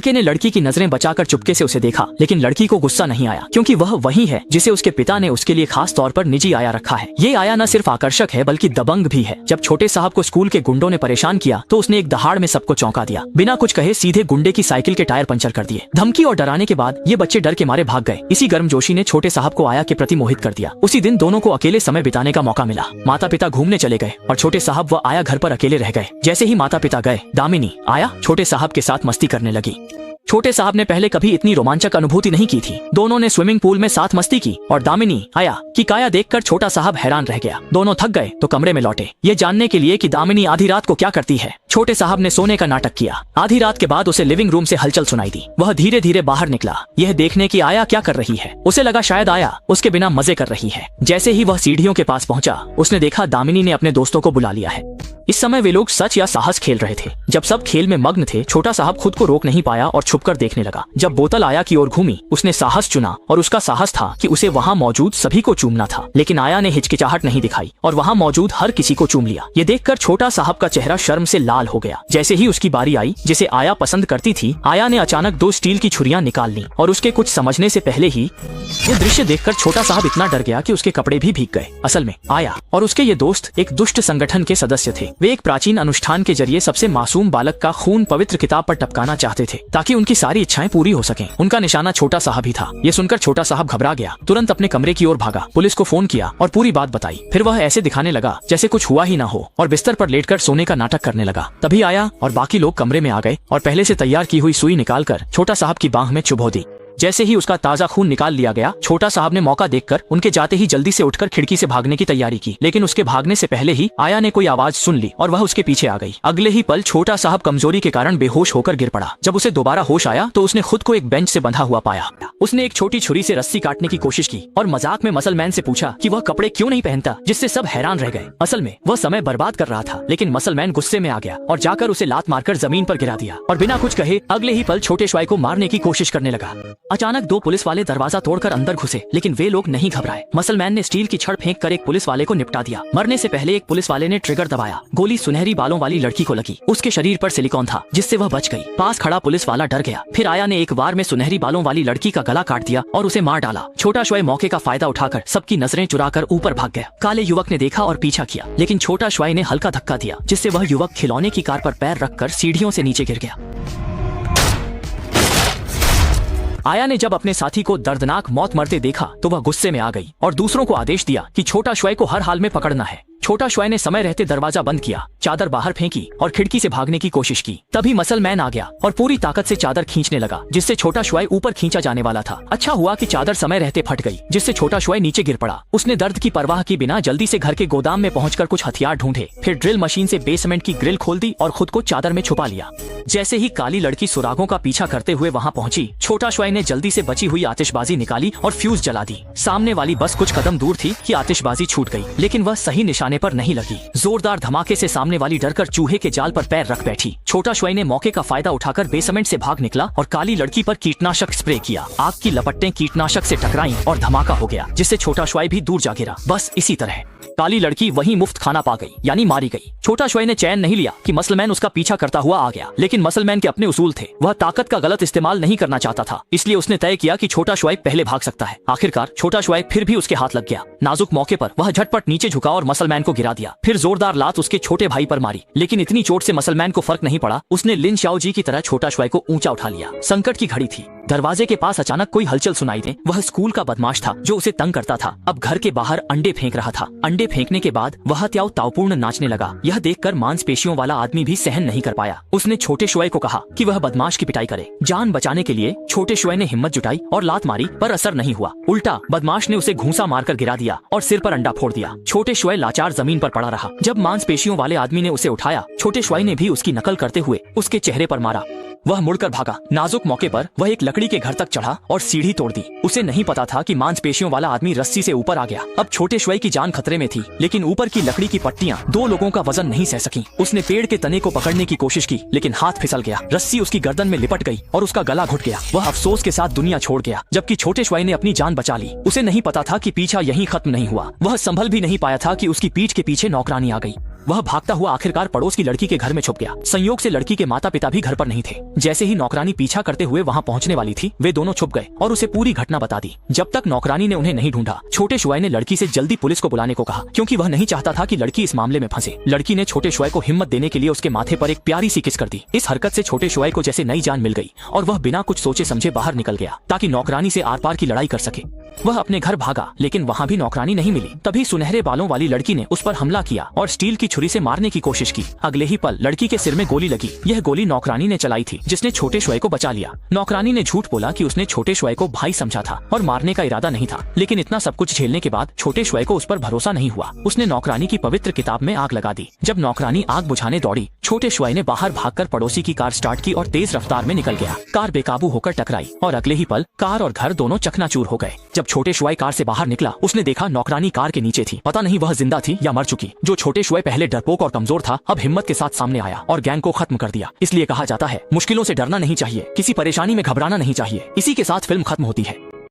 लड़के ने लड़की की नजरें बचाकर चुपके से उसे देखा, लेकिन लड़की को गुस्सा नहीं आया क्योंकि वह वही है जिसे उसके पिता ने उसके लिए खास तौर पर निजी आया रखा है। ये आया न सिर्फ आकर्षक है बल्कि दबंग भी है। जब छोटे साहब को स्कूल के गुंडों ने परेशान किया तो उसने एक दहाड़ में सबको चौंका दिया। बिना कुछ कहे सीधे गुंडे की साइकिल के टायर पंचर कर दिए। धमकी और डराने के बाद ये बच्चे डर के मारे भाग गए। इसी गर्मजोशी ने छोटे साहब को आया के प्रति मोहित कर दिया। उसी दिन दोनों को अकेले समय बिताने का मौका मिला। माता पिता घूमने चले गए और छोटे साहब व आया घर पर अकेले रह गए। जैसे ही माता पिता गए, दामिनी आया छोटे साहब के साथ मस्ती करने लगी। छोटे साहब ने पहले कभी इतनी रोमांचक अनुभूति नहीं की थी। दोनों ने स्विमिंग पूल में साथ मस्ती की और दामिनी आया की काया देखकर छोटा साहब हैरान रह गया। दोनों थक गए तो कमरे में लौटे, ये जानने के लिए कि दामिनी आधी रात को क्या करती है। छोटे साहब ने सोने का नाटक किया। आधी रात के बाद उसे लिविंग रूम से हलचल सुनाई दी। वह धीरे धीरे बाहर निकला, यह देखने की आया क्या कर रही है। उसे लगा शायद आया उसके बिना मजे कर रही है। जैसे ही वह सीढ़ियों के पास पहुंचा, उसने देखा दामिनी ने अपने दोस्तों को बुला लिया है। इस समय वे लोग सच या साहस खेल रहे थे। जब सब खेल में मग्न थे, छोटा साहब खुद को रोक नहीं पाया और छुपकर देखने लगा। जब बोतल आया की ओर घूमी, उसने साहस चुना और उसका साहस था कि उसे वहाँ मौजूद सभी को चूमना था। लेकिन आया ने हिचकिचाहट नहीं दिखाई और वहाँ मौजूद हर किसी को चूम लिया। ये देखकर छोटा साहब का चेहरा शर्म से लाल हो गया। जैसे ही उसकी बारी आई जिसे आया पसंद करती थी, आया ने अचानक 2 स्टील की छुरियां निकाल ली और उसके कुछ समझने से पहले ही ये दृश्य देखकर छोटा साहब इतना डर गया कि उसके कपड़े भी भीग गए। असल में आया और उसके ये दोस्त एक दुष्ट संगठन के सदस्य थे। वे एक प्राचीन अनुष्ठान के जरिए सबसे मासूम बालक का खून पवित्र किताब पर टपकाना चाहते थे ताकि उनकी सारी इच्छाएं पूरी हो सकें। उनका निशाना छोटा साहब ही था। ये सुनकर छोटा साहब घबरा गया, तुरंत अपने कमरे की ओर भागा, पुलिस को फोन किया और पूरी बात बताई। फिर वह ऐसे दिखाने लगा जैसे कुछ हुआ ही ना हो और बिस्तर पर लेटकर सोने का नाटक करने लगा। तभी आया और बाकी लोग कमरे में आ गए और पहले से तैयार की हुई सुई निकालकर छोटा साहब की बांह में चुभो दी। जैसे ही उसका ताजा खून निकाल लिया गया, छोटा साहब ने मौका देखकर उनके जाते ही जल्दी से उठकर खिड़की से भागने की तैयारी की। लेकिन उसके भागने से पहले ही आया ने कोई आवाज सुन ली और वह उसके पीछे आ गई। अगले ही पल छोटा साहब कमजोरी के कारण बेहोश होकर गिर पड़ा। जब उसे दोबारा होश आया तो उसने खुद को एक बेंच से बंधा हुआ पाया। उसने एक छोटी छुरी से रस्सी काटने की कोशिश की और मजाक में मसल मैन से पूछा कि वह कपड़े क्यों नहीं पहनता, जिससे सब हैरान रह गए। असल में वह समय बर्बाद कर रहा था, लेकिन मसल मैन गुस्से में आ गया और जाकर उसे लात मारकर जमीन पर गिरा दिया और बिना कुछ कहे अगले ही पल छोटे श्वाई को मारने की कोशिश करने लगा। अचानक 2 पुलिस वाले दरवाजा तोड़कर अंदर घुसे, लेकिन वे लोग नहीं घबराए। मसलमैन ने स्टील की छड़ फेंक कर एक पुलिस वाले को निपटा दिया। मरने से पहले एक पुलिस वाले ने ट्रिगर दबाया। गोली सुनहरी बालों वाली लड़की को लगी। उसके शरीर पर सिलिकॉन था जिससे वह बच गई। पास खड़ा पुलिस वाला डर गया। फिर आया ने एक बार में सुनहरी बालों वाली लड़की का गला काट दिया और उसे मार डाला। छोटा श्वाई मौके का फायदा उठाकर सबकी नजरें चुराकर ऊपर भाग गया। काले युवक ने देखा और पीछा किया, लेकिन छोटा श्वाई ने हल्का धक्का दिया जिससे वह युवक खिलौने की कार पर पैर रखकर सीढ़ियों से नीचे गिर गया। आया ने जब अपने साथी को दर्दनाक मौत मरते देखा तो वह गुस्से में आ गई और दूसरों को आदेश दिया कि छोटा श्वाई को हर हाल में पकड़ना है। छोटा श्वाई ने समय रहते दरवाजा बंद किया, चादर बाहर फेंकी और खिड़की से भागने की कोशिश की। तभी मसल मैन आ गया और पूरी ताकत से चादर खींचने लगा, जिससे छोटा श्वाई ऊपर खींचा जाने वाला था। अच्छा हुआ कि चादर समय रहते फट गई, जिससे छोटा श्वाई नीचे गिर पड़ा। उसने दर्द की परवाह की बिना जल्दी से घर के गोदाम में पहुंचकर कुछ हथियार ढूंढे, फिर ड्रिल मशीन से बेसमेंट की ग्रिल खोल दी और खुद को चादर में छुपा लिया। जैसे ही काली लड़की सुरागों का पीछा करते हुए वहां पहुंची, छोटा श्वाई ने जल्दी से बची हुई आतिशबाजी निकाली और फ्यूज जला दी। सामने वाली बस कुछ कदम दूर थी कि आतिशबाजी छूट गई, लेकिन वह सही निशाने पर नहीं लगी। जोरदार धमाके से सामने वाली डरकर चूहे के जाल पर पैर रख बैठी। छोटा श्वाई ने मौके का फायदा उठाकर बेसमेंट से भाग निकला और काली लड़की पर कीटनाशक स्प्रे किया। आग की लपटें कीटनाशक से टकराईं और धमाका हो गया, जिससे छोटा श्वाई भी दूर जा गिरा। बस इसी तरह काली लड़की वहीं मुफ्त खाना पा गई, यानी मारी गई। छोटा श्वाई ने चैन नहीं लिया कि मसलमैन उसका पीछा करता हुआ आ गया, लेकिन मसलमैन के अपने उसूल थे। वह ताकत का गलत इस्तेमाल नहीं करना चाहता था, इसलिए उसने तय किया कि छोटा श्वाई पहले भाग सकता है। आखिरकार छोटा श्वाई फिर भी उसके हाथ लग गया। नाजुक मौके पर वह झटपट नीचे झुका और मसलमैन को गिरा दिया। फिर जोरदार लात उसके छोटे भाई पर मारी, लेकिन इतनी चोट से मसलमैन को फर्क नहीं पड़ा। उसने लिन शाओ जी की तरह छोटा श्वाई को ऊंचा उठा लिया। संकट की घड़ी थी। दरवाजे के पास अचानक कोई हलचल सुनाई दे। वह स्कूल का बदमाश था जो उसे तंग करता था। अब घर के बाहर अंडे फेंक रहा था। अंडे फेंकने के बाद वह त्याव तावपूर्ण नाचने लगा। यह देखकर मांसपेशियों वाला आदमी भी सहन नहीं कर पाया। उसने छोटे श्वाई को कहा कि वह बदमाश की पिटाई करे। जान बचाने के लिए छोटे श्वाई ने हिम्मत जुटाई और लात मारी, पर असर नहीं हुआ। उल्टा बदमाश ने उसे घूंसा मारकर गिरा दिया और सिर पर अंडा फोड़ दिया। छोटे श्वाई लाचार जमीन पर पड़ा रहा। जब मांसपेशियों वाले आदमी ने उसे उठाया, छोटे श्वाई ने भी उसकी नकल करते हुए उसके चेहरे पर मारा। वह मुड़कर भागा। नाजुक मौके पर वह एक लकड़ी के घर तक चढ़ा और सीढ़ी तोड़ दी। उसे नहीं पता था कि मांसपेशियों वाला आदमी रस्सी से ऊपर आ गया। अब छोटे श्वाई की जान खतरे में थी, लेकिन ऊपर की लकड़ी की पट्टियां 2 लोगों का वजन नहीं सह सकी। उसने पेड़ के तने को पकड़ने की कोशिश की, लेकिन हाथ फिसल गया। रस्सी उसकी गर्दन में लिपट गई और उसका गला घुट गया। वह अफसोस के साथ दुनिया छोड़ गया, जबकि छोटे श्वाई ने अपनी जान बचा ली। उसे नहीं पता था कि पीछा यहीं खत्म नहीं हुआ। वह संभल भी नहीं पाया था कि उसकी पीठ के पीछे नौकरानी आ गई। वह भागता हुआ आखिरकार पड़ोस की लड़की के घर में छुप गया। संयोग से लड़की के माता पिता भी घर पर नहीं थे। जैसे ही नौकरानी पीछा करते हुए वहां पहुंचने वाली थी, वे दोनों छुप गए और उसे पूरी घटना बता दी। जब तक नौकरानी ने उन्हें नहीं ढूंढा, छोटे शुआए ने लड़की से जल्दी पुलिस को बुलाने को कहा, क्योंकि वह नहीं चाहता था कि लड़की इस मामले में फंसे। लड़की ने छोटे शुआए को हिम्मत देने के लिए उसके माथे पर एक प्यारी सी किस कर दी। इस हरकत से छोटे शुआए को जैसे नई जान मिल गई और वह बिना कुछ सोचे समझे बाहर निकल गया ताकि नौकरानी से आर पार की लड़ाई कर सके। वह अपने घर भागा, लेकिन वहाँ भी नौकरानी नहीं मिली। तभी सुनहरे बालों वाली लड़की ने उस पर हमला किया और स्टील की छुरी से मारने की कोशिश की। अगले ही पल लड़की के सिर में गोली लगी। यह गोली नौकरानी ने चलाई थी, जिसने छोटे शुआए को बचा लिया। नौकरानी ने झूठ बोला कि उसने छोटे शुआए को भाई समझा था और मारने का इरादा नहीं था, लेकिन इतना सब कुछ झेलने के बाद छोटे शुआए को उस पर भरोसा नहीं हुआ। उसने नौकरानी की पवित्र किताब में आग लगा दी। जब नौकरानी आग बुझाने दौड़ी, छोटे शुआए ने बाहर भागकर पड़ोसी की कार स्टार्ट की और तेज रफ्तार में निकल गया। कार बेकाबू होकर टकराई और अगले ही पल कार और घर दोनों चकनाचूर हो गए। जब छोटे शुआए कार से बाहर निकला, उसने देखा नौकरानी कार के नीचे थी। पता नहीं वह जिंदा थी या मर चुकी। जो छोटे शुआए पहले डरपोक और कमजोर था, अब हिम्मत के साथ सामने आया और गैंग को खत्म कर दिया। इसलिए कहा जाता है, मुश्किलों से डरना नहीं चाहिए, किसी परेशानी में घबराना नहीं चाहिए। इसी के साथ फिल्म खत्म होती है।